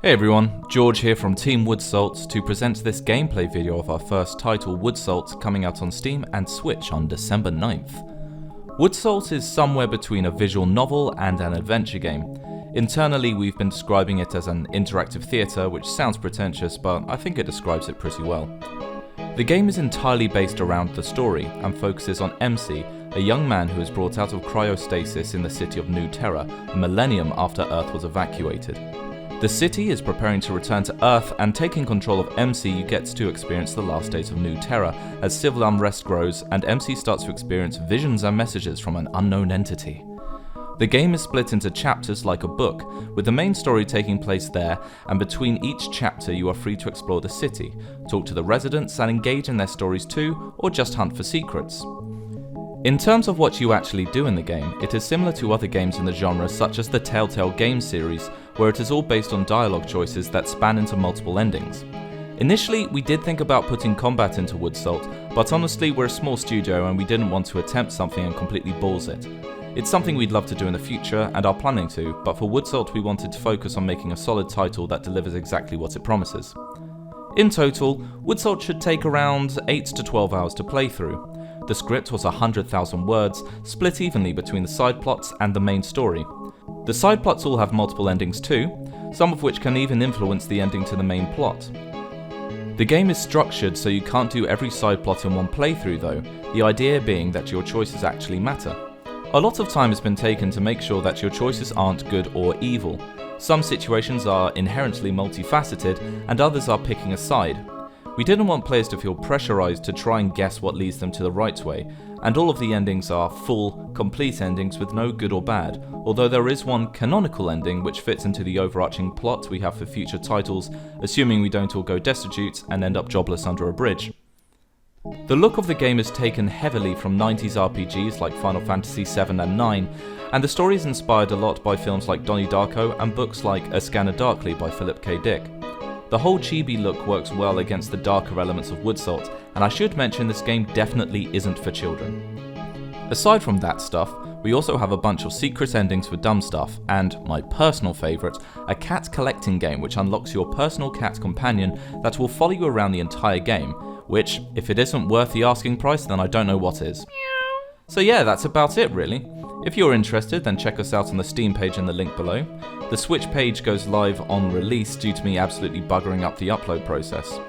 Hey everyone, George here from Team Woodsalt to present this gameplay video of our first title, Woodsalt, coming out on Steam and Switch on December 9th. Woodsalt is somewhere between a visual novel and an adventure game. Internally, we've been describing it as an interactive theatre, which sounds pretentious, but I think it describes it pretty well. The game is entirely based around the story and focuses on MC, a young man who is brought out of cryostasis in the city of New Terra, a millennium after Earth was evacuated. The city is preparing to return to Earth, and taking control of MC gets to experience the last days of New Terra as civil unrest grows and MC starts to experience visions and messages from an unknown entity. The game is split into chapters like a book, with the main story taking place there, and between each chapter you are free to explore the city, talk to the residents and engage in their stories too, or just hunt for secrets. In terms of what you actually do in the game, it is similar to other games in the genre such as the Telltale Games series, where it is all based on dialogue choices that span into multiple endings. Initially, we did think about putting combat into Woodsalt, but honestly we're a small studio and we didn't want to attempt something and completely balls it. It's something we'd love to do in the future and are planning to, but for Woodsalt we wanted to focus on making a solid title that delivers exactly what it promises. In total, Woodsalt should take around 8 to 12 hours to play through. The script was 100,000 words, split evenly between the side plots and the main story. The side plots all have multiple endings too, some of which can even influence the ending to the main plot. The game is structured so you can't do every side plot in one playthrough though, the idea being that your choices actually matter. A lot of time has been taken to make sure that your choices aren't good or evil. Some situations are inherently multifaceted and others are picking a side. We didn't want players to feel pressurized to try and guess what leads them to the right way, and all of the endings are full, complete endings with no good or bad, although there is one canonical ending which fits into the overarching plot we have for future titles, assuming we don't all go destitute and end up jobless under a bridge. The look of the game is taken heavily from 90s RPGs like Final Fantasy VII and IX, and the story is inspired a lot by films like Donnie Darko and books like A Scanner Darkly by Philip K. Dick. The whole chibi look works well against the darker elements of Woodsalt, and I should mention this game definitely isn't for children. Aside from that stuff, we also have a bunch of secret endings for dumb stuff, and, my personal favourite, a cat collecting game which unlocks your personal cat companion that will follow you around the entire game, which, if it isn't worth the asking price, then I don't know what is. So yeah, that's about it really. If you're interested, then check us out on the Steam page in the link below. The Switch page goes live on release due to me absolutely buggering up the upload process.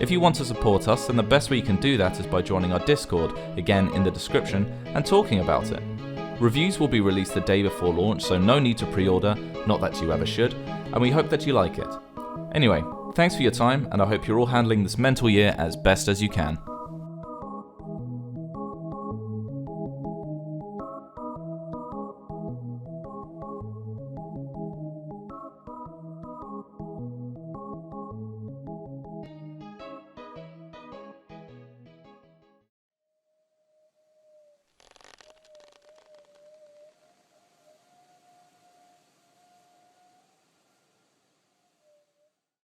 If you want to support us, then the best way you can do that is by joining our Discord, again in the description, and talking about it. Reviews will be released the day before launch, so no need to pre-order, not that you ever should, and we hope that you like it. Anyway, thanks for your time, and I hope you're all handling this mental year as best as you can.